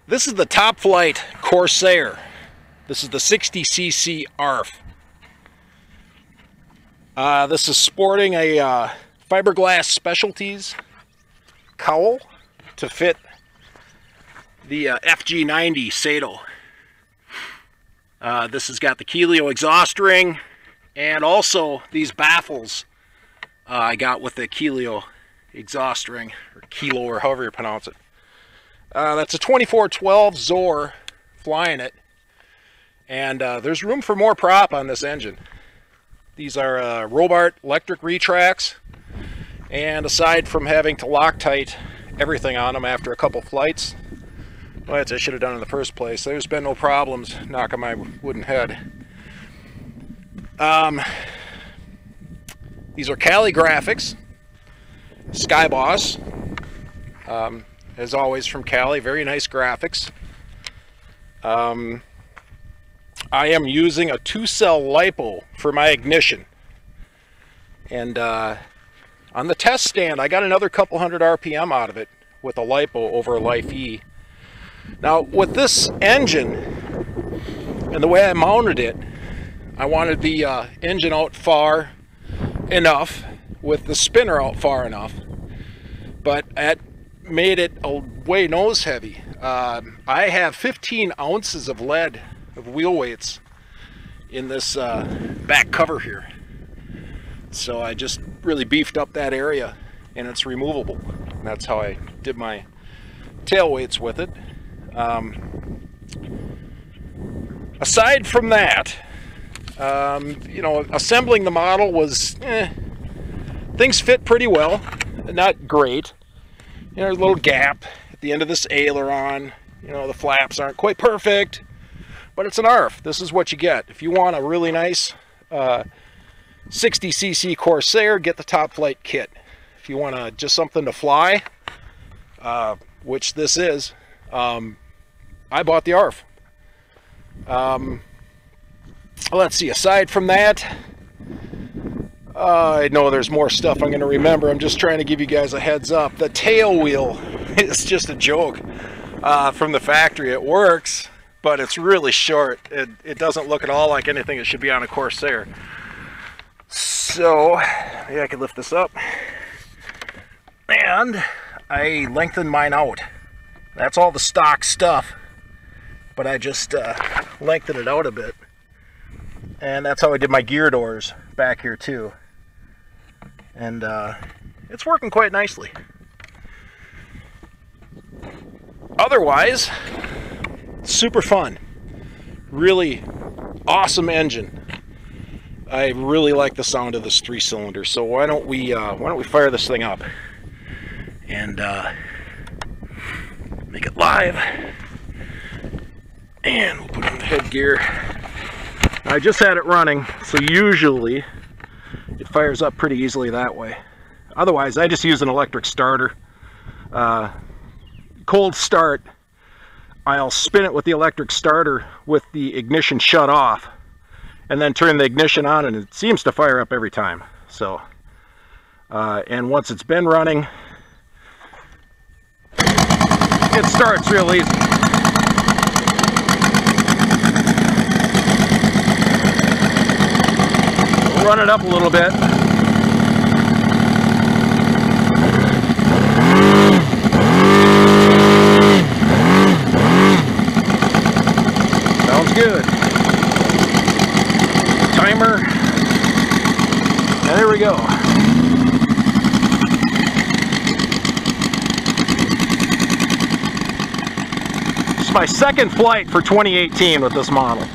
This is the Top-Flight Corsair. This is the 60cc ARF. This is sporting a fiberglass specialties cowl to fit the FG90 Saito. This has got the Kylio exhaust ring and also these baffles I got with the Kylio exhaust ring, or kilo, or however you pronounce it. That's a 2412 Zor flying it, and there's room for more prop on this engine. These are Robart electric retracts, and aside from having to Loctite everything on them after a couple flights, well, that's what I should have done in the first place. There's been no problems, knock on my wooden head. These are Cali graphics, Skyboss, as always from Cali, very nice graphics. I am using a 2-cell LiPo for my ignition, and on the test stand I got another couple hundred RPM out of it with a LiPo over a Life E. Now with this engine and the way I mounted it, I wanted the engine out far enough with the spinner out far enough, but it made it a way nose heavy. I have 15 ounces of lead of wheel weights in this back cover here, so I just really beefed up that area, and it's removable. And that's how I did my tail weights with it. Aside from that, you know, assembling the model was things fit pretty well, not great. You know, there's a little gap at the end of this aileron. You know, the flaps aren't quite perfect, but it's an ARF. This is what you get. If you want a really nice 60cc Corsair, get the Top-Flight kit. If you want just something to fly, which this is, I bought the ARF. Let's see, aside from that, I know there's more stuff I'm going to remember. I'm just trying to give you guys a heads up. The tail wheel is just a joke from the factory. It works, but it's really short. It doesn't look at all like anything that should be on a Corsair. So, maybe I could lift this up. And I lengthened mine out. That's all the stock stuff, but I just lengthened it out a bit. And that's how I did my gear doors back here too. And it's working quite nicely. Otherwise, super fun. Really awesome engine. I really like the sound of this 3-cylinder. So why don't we fire this thing up and make it live. And we'll put on the headgear. I just had it running, so usually it fires up pretty easily that way. Otherwise, I just use an electric starter. Cold start, I'll spin it with the electric starter with the ignition shut off, and then turn the ignition on, and it seems to fire up every time. So, and once it's been running, it starts real easy. Run it up a little bit. Sounds good. Timer. And there we go. This is my second flight for 2018 with this model.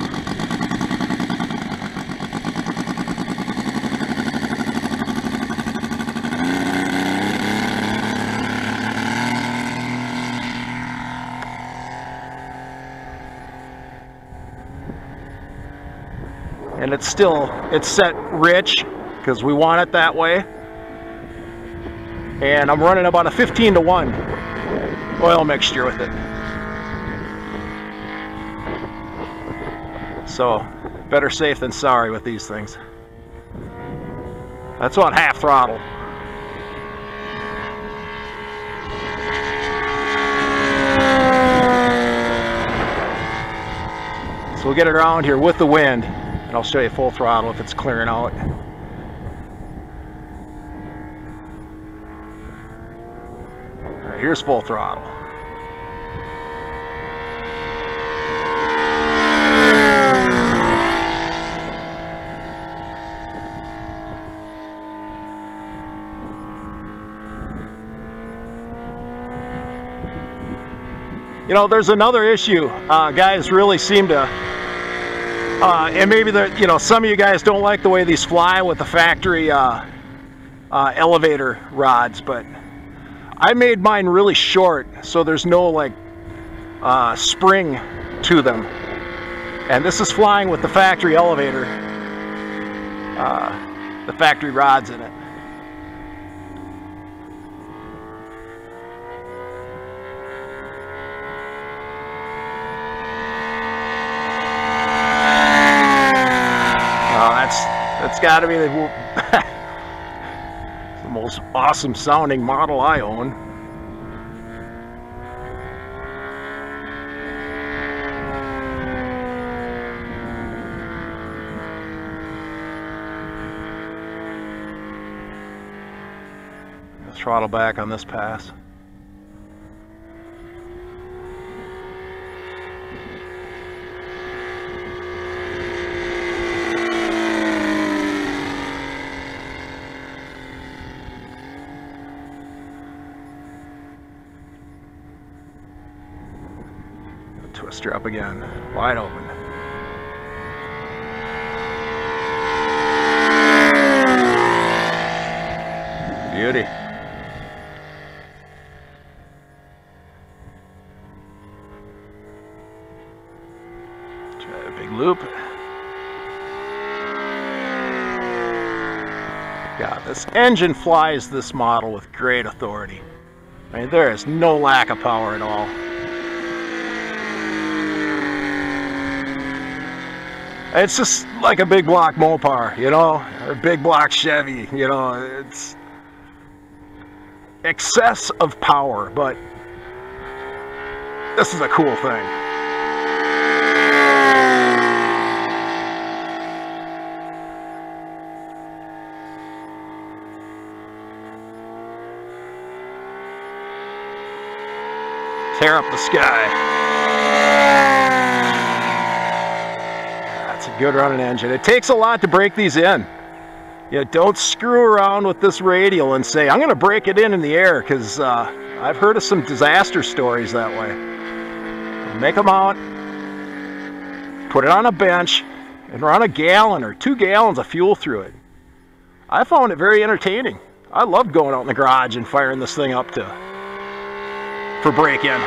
And it's set rich because we want it that way. And I'm running about a 15-to-1 oil mixture with it. So better safe than sorry with these things. That's about half throttle. So we'll get it around here with the wind, and I'll show you full throttle if it's clearing out. All right, here's full throttle. You know, there's another issue. Guys really seem to, and maybe some of you guys don't like the way these fly with the factory elevator rods, but I made mine really short, so there's no like spring to them. And this is flying with the factory elevator, the factory rods in it. That's got to be the most awesome sounding model I own. Let's throttle back on this pass. Twister up again, wide open. Beauty. Try a big loop. God, this engine flies this model with great authority. I mean, there is no lack of power at all. It's just like a big block Mopar, you know, or a big block Chevy, you know, it's excess of power, but this is a cool thing. Tear up the sky. Good running engine. It takes a lot to break these in. You don't screw around with this radial and say, I'm going to break it in the air, because I've heard of some disaster stories that way. Make them out, put it on a bench, and run a gallon or 2 gallons of fuel through it. I found it very entertaining. I loved going out in the garage and firing this thing up for break-in.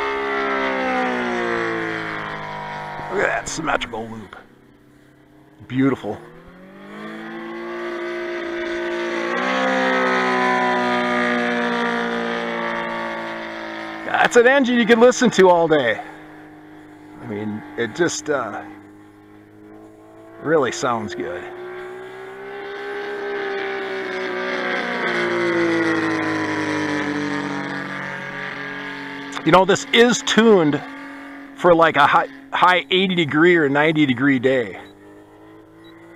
Look at that symmetrical loop. Beautiful. That's an engine you can listen to all day. I mean, it just really sounds good. You know, this is tuned for like a high 80 degree or 90 degree day.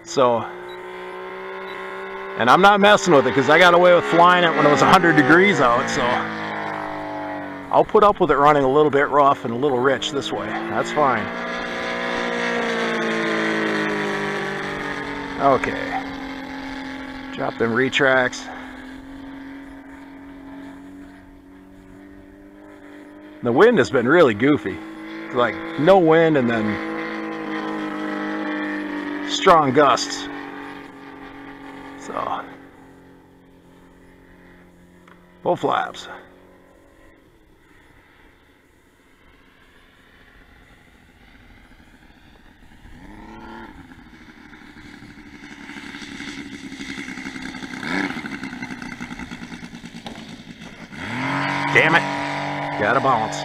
So, and I'm not messing with it because I got away with flying it when it was 100 degrees out, so I'll put up with it running a little bit rough and a little rich this way. That's fine. Okay. Drop them retracts. The wind has been really goofy. It's like no wind and then strong gusts. So, full flaps. Damn it, gotta bounce.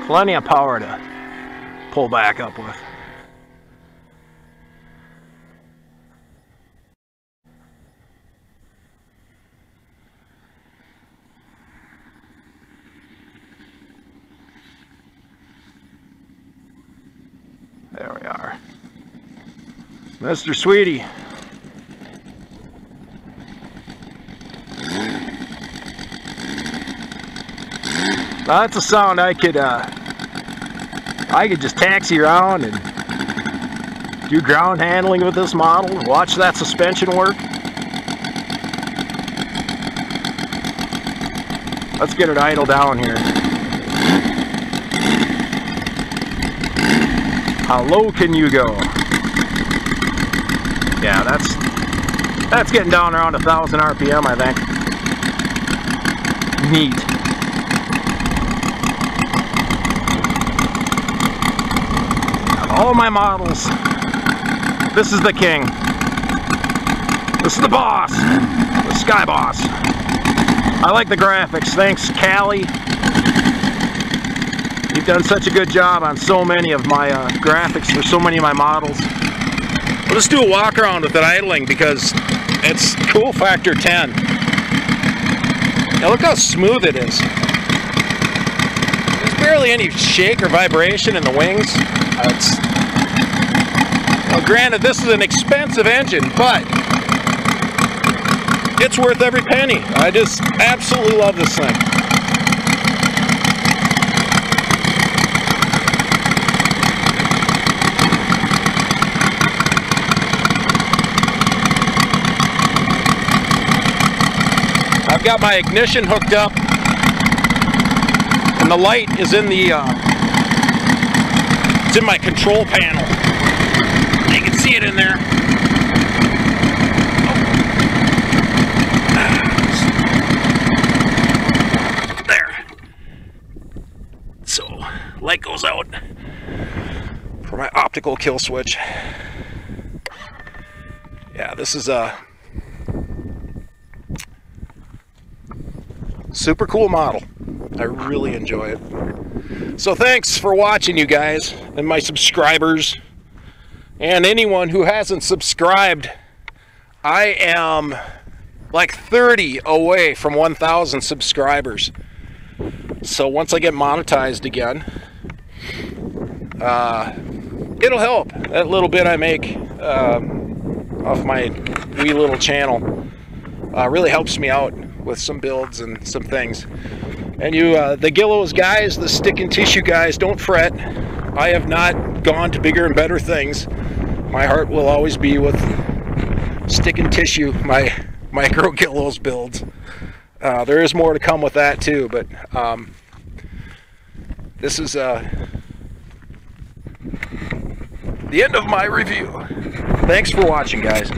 Plenty of power to pull back up with. Mr. Sweetie. Now that's a sound I could just taxi around and do ground handling with this model. Watch that suspension work. Let's get it idle down here. How low can you go? Yeah, that's getting down around 1,000 RPM, I think. Neat. Of all my models, this is the king. This is the boss, the Sky Boss. I like the graphics. Thanks, Callie. You've done such a good job on so many of my graphics for so many of my models. We'll just do a walk around with it idling because it's cool factor 10. Now look how smooth it is. There's barely any shake or vibration in the wings. Well, granted, this is an expensive engine, but it's worth every penny. I just absolutely love this thing. I've got my ignition hooked up, and the light is in the it's in my control panel. You can see it in there. There. So light goes out for my optical kill switch. Yeah, this is a super cool model. I really enjoy it. So thanks for watching, you guys, and my subscribers, and anyone who hasn't subscribed. I am like 30 away from 1,000 subscribers. So once I get monetized again, it'll help. That little bit I make off my wee little channel really helps me out with some builds and some things. And you, the Gillows guys, the stick and tissue guys, don't fret. I have not gone to bigger and better things. My heart will always be with stick and tissue, my micro Gillows builds. There is more to come with that too, but this is the end of my review. Thanks for watching, guys.